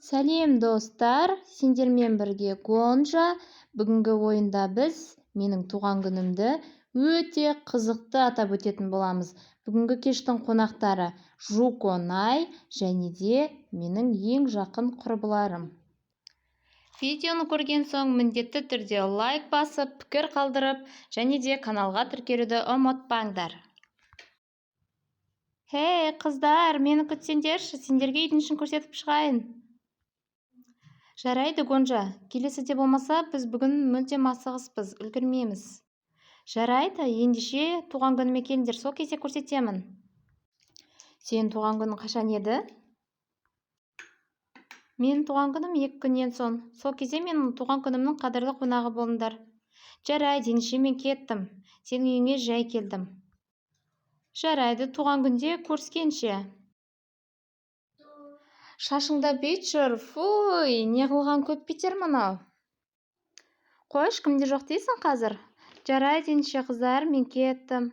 Сәлем достар, сендермен бірге Гонжа. Бүгінгі ойында біз менің туған күнімді өте қызықты атап өтетін боламыз. Бүгінгі кештің қонақтары Жуко Най және де менің ең жақын құрбыларым. Видеоны көрген соң міндетті түрде лайк басып, пікір қалдырып, және де каналға тіркелуді ұмытпаңдар. Хей, қыздар, мені күтсеңдерші, сендерге үйдің ішін көрсетіп шығайын. Жарайды, Гонжа, келесіде болмаса, біз бүгін мүлдем асығыспыз, үлгермейміз. Жарайды, ендеше туған күніме келіңдер, сол кезде көрсетемін. Сен туған күнің қашан еді? Менің туған күнім 2 күннен соң. Сол кезде менің туған күнімнің қадірлі қонағы болыңдар. Жарайды, ендеше мен кеттім. Сенің үйіңе жай келдім. Жарайды, туған күнде көріскенше. Шашыңда бет жүр, фуй, не қылған көп бетер мынау. Қойш, кімде жоқ дейсің қазір? Жарайды, ендеше қыздар, мен кеттім.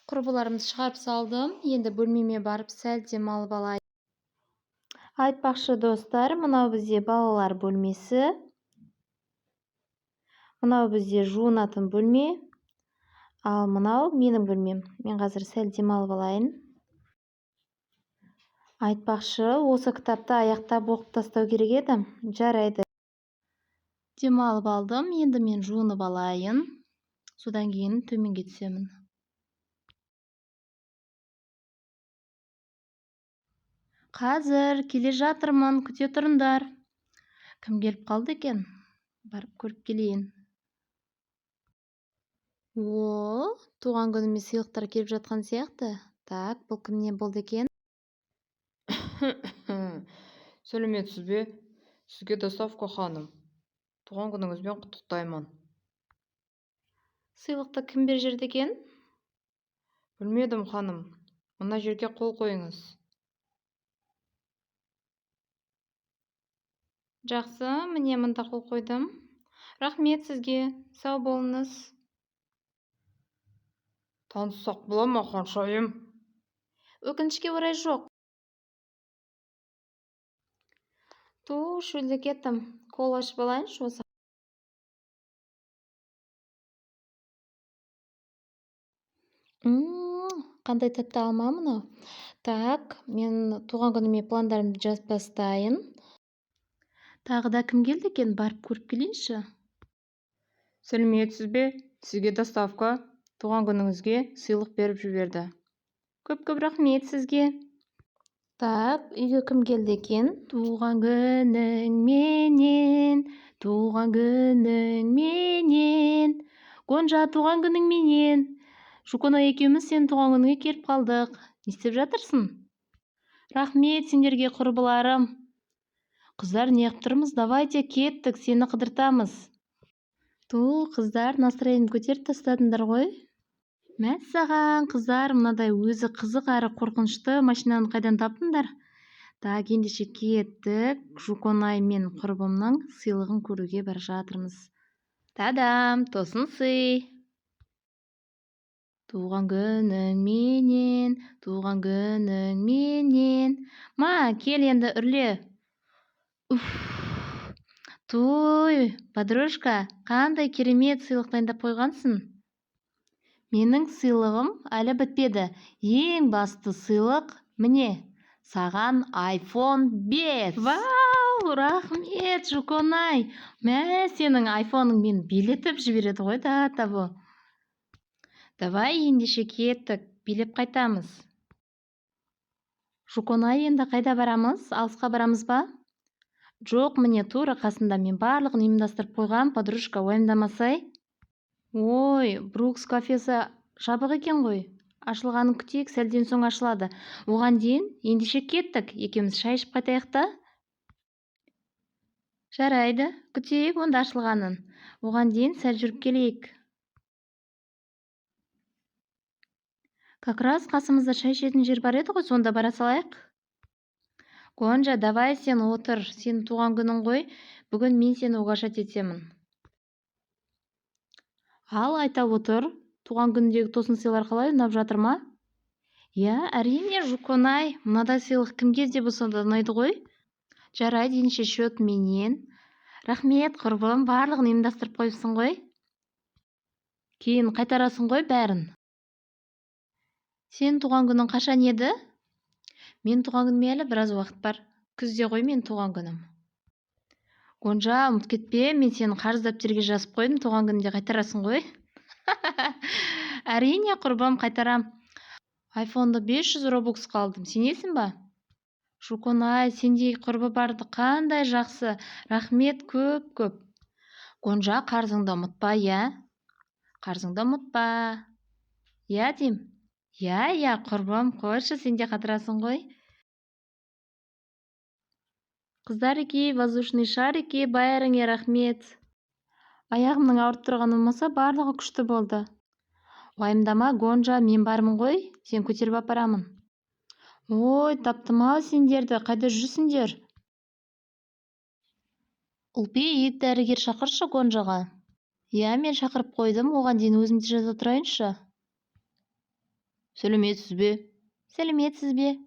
Құрбыларымды шығарып салдым, енді бөлмеме барып сәл демалып алайын. Айтпақшы достар, мынау бізде балалар бөлмесі. Мынау бізде жуынатын бөлме. Ал мынау менің бөлмем. Мен қазір сәл демалып алайын. Айтпақшы, осы кітапты аяқтап оқып тастау керек еді. Жарайды. Демалып алдым, енді мен жуынып алайын. Содан кейін төменге түсемін. Қазір келе жатырмын, күте тұрыңдар. Кім келіп қалды екен? Барып көріп келейін. Туған күніме сыйлықтар келіп жатқан сияқты. Так, бұл кімнен болды екен? Сәлеметсіз бе? Сізге доставка ханым. Туған күніңізбен құттықтаймын. Сыйлықты кім беріп жүрді екен? Білмедім, ханым. Мына жерге қол қойыңыз. Жақсы, міне мында қол қойдым. Рахмет сізге. Сау болыңыз. Таныссақ бола ма, ханшайым? Өкінішке орай жоқ. Шөлде кеттім. Қол ашып алайыншы осы. Қандай тәтті алма мынау. Так, мен туған күніме пландарымды жазып бастайын. Тағы да кім келді екен? Барып көріп келейінші. Сәлеметсіз бе? Сізге доставка. Туған күніңізге сыйлық беріп жіберді. Көп рахмет сізге. Так, үйге кім келді екен? Туған күнің менен, туған күнің менен. Гонжа, туған күнің менен. Жукона екеуміз сен туған күніңе келіп қалдық. Не істеп жатырсың? Рахмет сендерге құрбыларым. Қыздар, не қылып тұрмыз? Давайте кеттік, сені қыдыртамыз. Қыздар, настроениемді көтеріп тастадыңдар ғой. Мәссаған, қыздар, мынадай өзі қызық әрі қорқынышты машинаны қайдан таптыңдар? Так, ендеше кеттік. Жуконай мен құрбымның сыйлығын көруге бара жатырмыз. Тадам, тосын сый. Туған күнің менен, туған күнің менен. Ма, кел енді үрле. Той, подружка, қандай керемет сыйлық дайындап қойғансың? Менің сыйлығым әлі бітпеді. Ең басты сыйлық міне, саған iPhone 5. Вау, рахмет, Жуконай. Мә, сенің айфоның мені билетіп жібереді ғой да табу. Давай ендеше кеттік, билеп қайтамыз. Жуконай, енді қайда барамыз? Алысқа барамыз ба? Жоқ, міне тура қасында, мен барлығын ұйымдастырып қойған, подружка, уайымдамасай. Ой, Брукс кафесі жабық екен ғой. Ашылғанын күтейік, сәлден соң ашылады. Оған дейін ендеше кеттік, екеуміз шай ішіп қайтайық та. Жарайды, күтейік онда ашылғанын. Оған дейін сәл жүріп келейік. Как раз қасымызда шай ішетін жер бар еді ғой, сонда бара салайық. Гонжа, давай сен отыр, сен туған күнің ғой, бүгін мен сені угощать етемін. Ал айта отыр, туған күндегі тосын сыйлар қалай, ұнап жатыр ма? Я, әрине, Жуконай, мынадай сыйлық кімге де болса да ұнайды ғой. Жарайды, ендеше счет менен. Рахмет, құрбым, барлығын ұйымдастырып қойыпсың ғой. Кейін қайтарасың ғой бәрін. Сен туған күнің қашан еді? Мен туған күніме әлі біраз уақыт бар. Күзде ғой мен туған күнім. Гонжа, ұмыт кетпе, мен сені қарыз дәптерге жазып қойдым, туған күнінде қайтарасың ғой. Әрине, құрбым, қайтарам. Айфонда 500 робокс қалдым. Сенесің ба? Шукон-ай, сендей құрбы барды, қандай жақсы. Рахмет көп-көп. Гонжа, қарзыңды ұмытпа, я? Қарзыңды ұмытпа. Я дейм. Я, құрбым, қойшы, сен де қатырасың ғой. Қыздарики, воздушный шарики, бәріңе рахмет. Аяғымның ауырып тұрғаны болмаса, барлығы күшті болды. Уайымдама, Гонжа, мен бармын ғой, сен көтеріп апарамын. Ой, таптым-ау сендерді, қайда жүрсіңдер? Ұлпейіп, дәрігер шақыршы Гонжаға. Я, мен шақырып қойдым, оған дейін өзімді жаза тұрайыншы. Сәлеметсіз бе? Сәлеметсіз бе?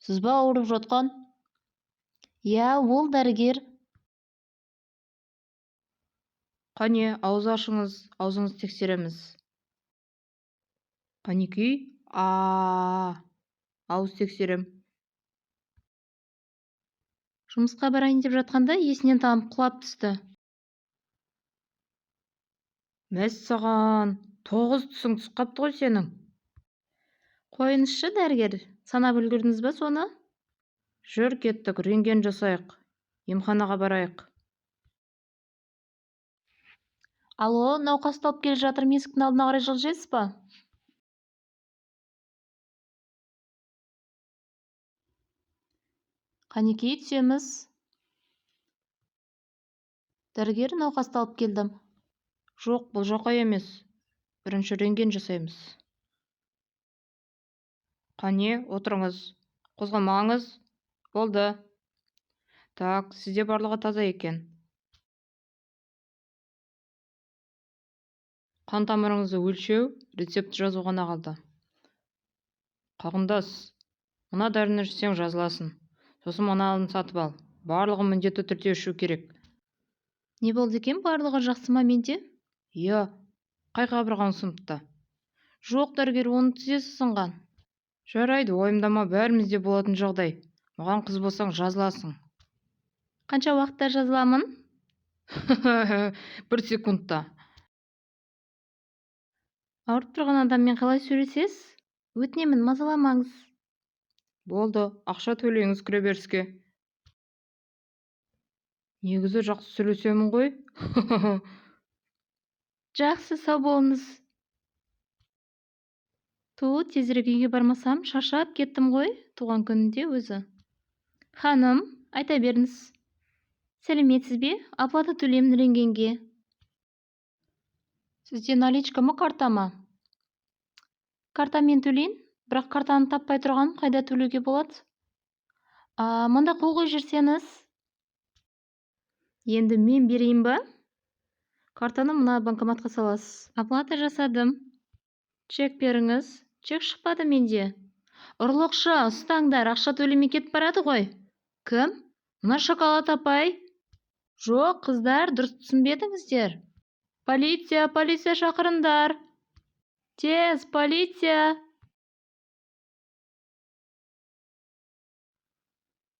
Сіз ба ауырып жатқан? Я, ол дәрігер. Қане, ауыз ашыңыз, аузыңыз тексереміз. Қанекей? Ауыз тексерем. Жұмысқа барайын деп жатқанда есінен танып құлап түсті. Мәссаған, 9 түсің түсіп қапты ғой сенің. Қойыңызшы, дәрігер, санап үлгердіңіз ба соны? Жүр, кеттік, рентген жасайық. Емханаға барайық. Алло, науқасты алып келе жатырмын, есіктің алдына қарай жылжисыз ба? Қанекей, түсеміз. Дәрігер, науқасты алып келдім. Жоқ, бұл жаққа емес. Бірінші рентген жасаймыз. Қане, отырыңыз. Қозғалмаңыз. Болды. Так, сізде барлығы таза екен. Қан тамырыңызды өлшеу, рецепт жазу ғана қалды. Қағындас, мына дәріні ішсең жазыласын. Сосын мыналарын сатып ал. Барлығы міндетті түрде ішу керек. Не болды екен, барлығы жақсы ма менде? Иә, қай қабырғаң сыныпты? Жоқ, дәрігер, оның тізесі сынған. Жарайды, уайымдама, бәрімізде болатын жағдай. Маған қыз болсаң жазыласың. Қанша уақытта жазыламын? 1 секундта. Ауырып тұрған адаммен қалай сөйлесесіз? Өтінемін, мазаламаңыз. Болды, ақша төлеңіз кіреберіске. Негізі жақсы сөйлесемін ғой. Жақсы, сау болыңыз. Тезірек үйге бармасам, шаршап кеттім ғой, туған күнінде өзі. Ханым, айта беріңіз. Сәлеметсіз бе? Оплата төлемін рентгенге. Сізде наличка ма, карта ма? Картамен төлейін, бірақ картаны таппай тұрған қайда төлеуге болады? Мұнда қол қойып жүрсеңіз. Енді мен берейін ба? Картаны мына банкоматқа саласыз. Оплата жасадым. Чек беріңіз. Чек шықпады менде. Ұрлықшы, ұстаңдар, ақша төлемей кетіп барады ғой. Кім? Мына шоколад апай. Жоқ, қыздар, дұрыс түсінбедіңіздер. Полиция шақырыңдар. Тез, полиция.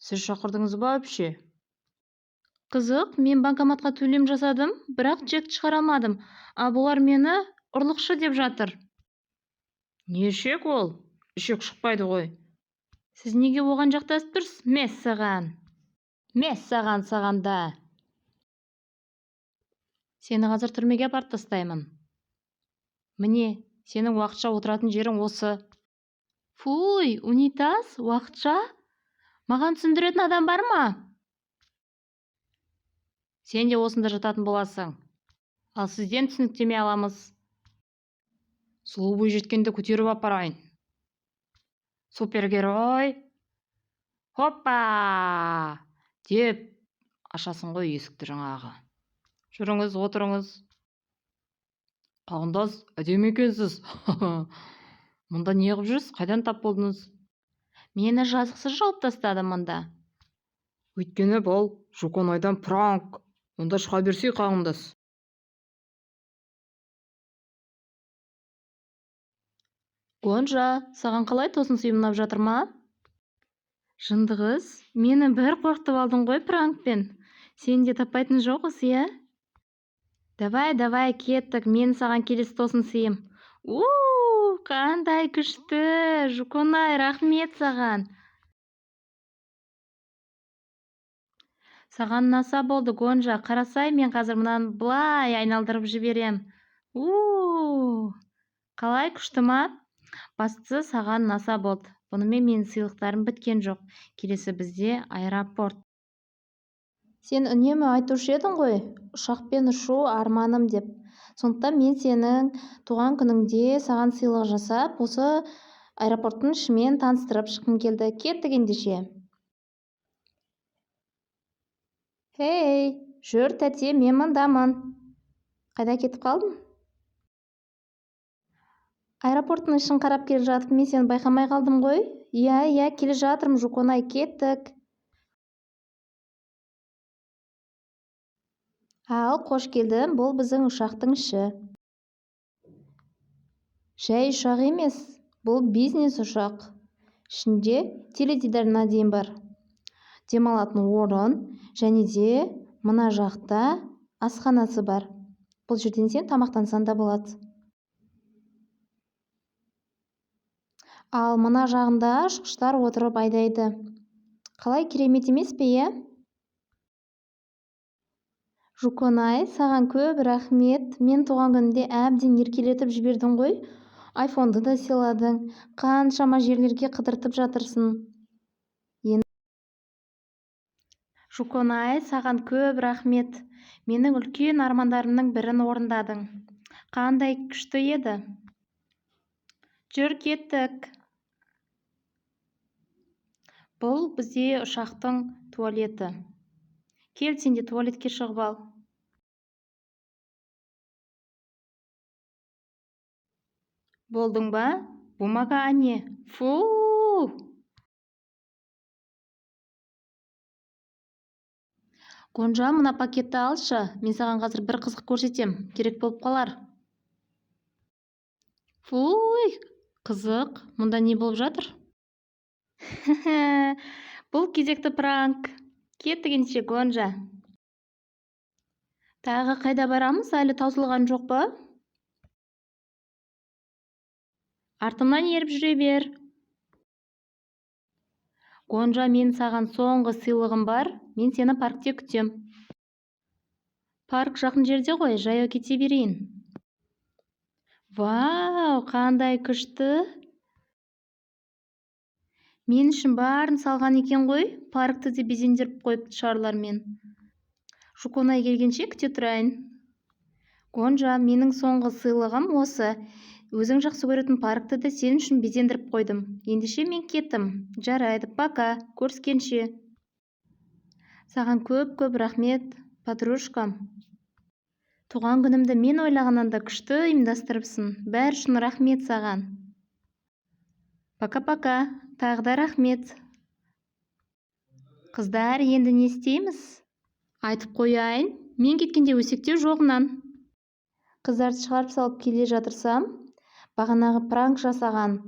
Сіз шақырдыңыз ба вообще? Қызық, мен банкоматқа төлем жасадым, бірақ чекті шығарамадым. Бұлар мені ұрлықшы деп жатыр. Не ішек ол? Ішек шықпайды ғой. Сіз неге оған жақтасып тұрсыз? Мес сағанда. Сені қазір түрмеге апарып тастаймын. Міне, сенің уақытша отыратын жерің осы. Фуй, унитаз, уақытша? Маған түсіндіретін адам бар ма? Сен де осында жататын боласың. Ал сізден түсініктеме аламыз. Сұлу бойжеткенді көтеріп апарайын. Супергерой. Хоппа! Деп ашасың ғой есікті жаңағы. Жүріңіз, отырыңыз. Қағындас, әдемі екенсіз. Мұнда не қылып жүрсіз? Қайдан тап болдыңыз? Мені жазықсыз жауып тастады мұнда. Өйткені бұл Жуконайдан пранк. Онда шыға берсей қағындас. Гонжа, саған қалай тосын сыйым ұнап жатыр ма? Жындығыз, мені бір қорқытып алдың ғой пранкпен. Сен де таппайтын жоқсыз, иә? Давай, кеттік, мен саған келесі тосын сыйым. Қандай күшті! Жуконай, рахмет саған. Саған наса болды, Гонжа. Қарасай, мен қазір мұнан былай айналдырып жіберем. Қалай, күшті ма? Бастысы саған наса болды. Бұнымен менің сыйлықтарым біткен жоқ. Келесі бізде аэропорт. Сен үнемі айтушы едің ғой, ұшақпен ұшу арманым деп. Сондықтан мен сенің туған күніңде саған сыйлық жасап, осы аэропорттың ішімен таныстырып шыққым келді. Кеттік ендеше. Хей, жүр тәте, мен мұндамын. Қайда кетіп қалдың? Аэропорттың ішін қарап келе жатып, мен сені байқамай қалдым ғой. Иә, келе жатырмын, Жуконай, кеттік. Ал, қош келдің, бұл біздің ұшақтың іші. Жай ұшақ емес, бұл бизнес ұшақ. Ішінде теледидарына дейін бар. Демалатын орын, және де мына жақта асханасы бар. Бұл жерден сен тамақтансан да болады. Ал мына жағында ұшқыштар отырып айдайды. Қалай керемет емес пе, иә? Жуконай, саған көп рахмет. Мен туған күнімде әбден еркелетіп жібердің ғой. Айфонды да сыйладың. Қаншама жерлерге қыдыртып жатырсың. Жуконай, саған көп рахмет. Менің үлкен армандарымның бірін орындадың. Қандай күшті еді. Жүр, кеттік. Бұл бізде ұшақтың туалеті. Кел, сен де туалетке шығып ал. Болдың ба? Бумага не? Гонжа, мына пакетті алшы. Мен саған қазір бір қызық көрсетем. Керек болып қалар. Қызық. Мұнда не болып жатыр? Бұл кезекті пранк. Кеттік ендеше, Гонжа. Тағы қайда барамыз? Әлі таусылған жоқ па? Артымнан еріп жүре бер. Гонжа, мен саған соңғы сыйлығым бар. Мен сені паркте күтем. Парк жақын жерде ғой, жаяу кете берейін. Вау, қандай күшті. Мен үшін барын салған екен ғой, паркты де безендіріп қойып шарлармен. Жуконай келгенше күте тұрайын. Гонжа, менің соңғы сыйлығым осы. Өзің жақсы көретін паркты да сен үшін безендіріп қойдым. Ендеше мен кеттім. Жарайды, пока, көріскенше. Саған көп рахмет, подружкам. Туған күнімді мен ойлағаннан да күшті ұйымдастырыпсың. Бәрі үшін рахмет саған. Пока-пока, тағы да рахмет. Қыздар, енді не істейміз? Айтып қояйын, мен кеткенде өсектеу жоғынан. Қыздарды шығарып салып келе жатырсам, бағанағы пранк жасаған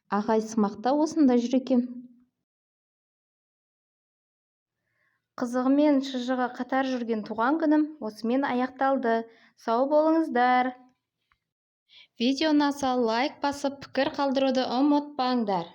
ағай сымақта осында жүр екен. Қызығымен шыжыға қатар жүрген туған күнім осымен аяқталды. Сау болыңыздар. Видеоны аса лайк басып, пікір қалдыруды ұмытпаңдар.